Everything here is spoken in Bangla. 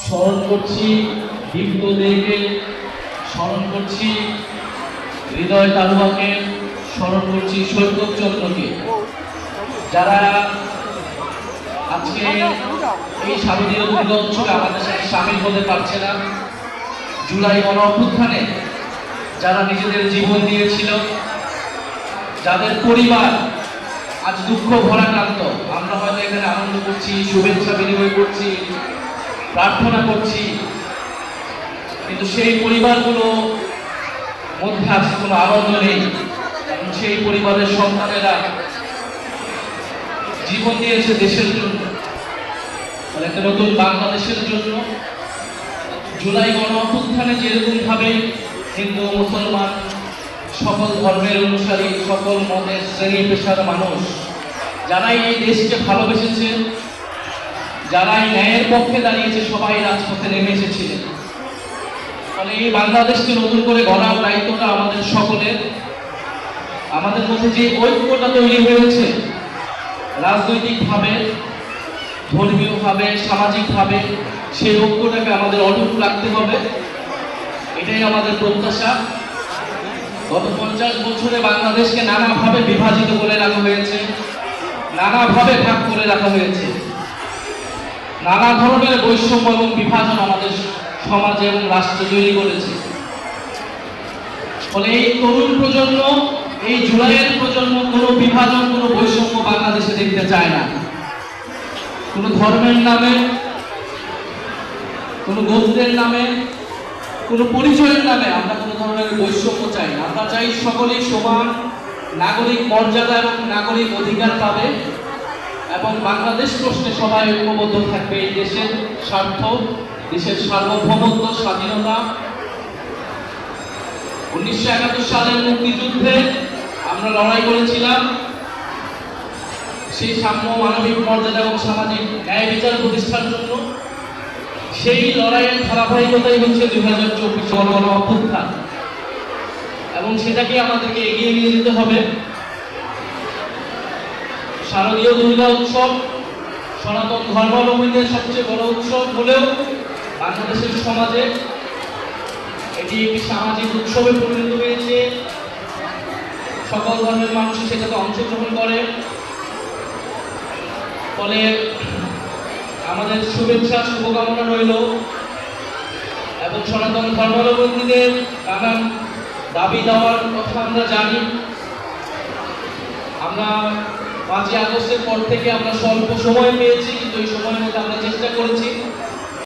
স্মরণ করছি দীপ্ত দেকে, স্মরণ করছি হৃদয় তালুয়াকে, স্মরণ করছি সৈকত চন্দ্রকে, যারা আজকে এই শারদীয় দুর্গা উৎসবে আমাদের সাথে সামিল হতে পারছে না। জুলাই গণ অভ্যুত্থানে যারা নিজেদের জীবন দিয়েছিল, যাদের পরিবার আজ দুঃখ ভরাক্রান্ত, আমরা হয়তো এখানে আনন্দ করছি, শুভেচ্ছা বিনিময় করছি, প্রার্থনা করছি, কিন্তু সেই পরিবারগুলো মধ্যে আজকে কোনো আনন্দ নেই। এবং সেই পরিবারের সন্তানেরা জীবন দিয়েছে দেশের জন্য, মানে একটা নতুন বাংলাদেশের জন্য। জুলাই গণ অভ্যুত্থানে যেরকম ভাবে হিন্দু মুসলমান সকল ধর্মের অনুসারী, সকল মতের শ্রেণী পেশার মানুষ যারাই এই দেশকে ভালোবেসেছে, যারাই ন্যায়ের পক্ষে দাঁড়িয়েছে, সবাই রাজপথে নেমে এসেছিলেন। ফলে এই বাংলাদেশকে নতুন করে গড়ার দায়িত্বটা আমাদের সকলের। আমাদের মধ্যে যে ঐক্যটা তৈরি হয়েছে রাজনৈতিকভাবে, ধর্মীয়ভাবে, সামাজিকভাবে, সেই ঐক্যটাকে আমাদের অটুট রাখতে হবে, এটাই আমাদের প্রত্যাশা। গত 50 বছরে বাংলাদেশকে নানাভাবে বিভাজিত করে রাখা হয়েছে, নানাভাবে ভাগ করে রাখা হয়েছে, নানা ধরনের বৈষম্য এবং বিভাজন আমাদের সমাজে এবং রাষ্ট্রে তৈরি করেছে। ফলে এই তরুণ প্রজন্ম, এই জুলাইয়ের প্রজন্ম কোনো বিভাজন, কোনো বৈষম্য বাংলাদেশে দেখতে চায় না। কোনো ধর্মের নামে, কোনো গোত্রের নামে, কোনো পরিচয়ের নামে আমরা কোনো ধরনের বৈষম্য চাই না। আমরা চাই সকলেই সমান নাগরিক মর্যাদা এবং নাগরিক অধিকার পাবে, এবং বাংলাদেশ প্রশ্নে সবাই ঐক্যবদ্ধ থাকবে। এই দেশের স্বার্থ, দেশের সার্বভৌমত্ব, স্বাধীনতা। 1971 সালের মুক্তিযুদ্ধে আমরা লড়াই করেছিলাম সেই সাম্য, মানবিক মর্যাদা এবং সামাজিক ন্যায় বিচার প্রতিষ্ঠার জন্য। সেই লড়াইয়ের ধারাবাহিকতাই হচ্ছে 2024 গণ অভ্যুত্থান, এবং সেটাকে আমাদেরকে এগিয়ে নিয়ে যেতে হবে। শারদীয় দুর্গা উৎসব সনাতন ধর্মাবলম্বীদের সবচেয়ে বড় উৎসব হলেও বাংলাদেশের সমাজে এটি একটি সামাজিক উৎসবে পরিণত হয়েছে। সকল ধর্মের মানুষ সেটাতে অংশগ্রহণ করে। ফলে আমাদের শুভেচ্ছা, শুভকামনা রইল, এবং সনাতন ধর্মাবলম্বীদের নানান দাবি দেওয়ার কথা আমরা জানি। আমরা 5ই আগস্টের পর থেকে আমরা স্বল্প সময় পেয়েছি, কিন্তু এই সময়ের মধ্যে আমরা চেষ্টা করেছি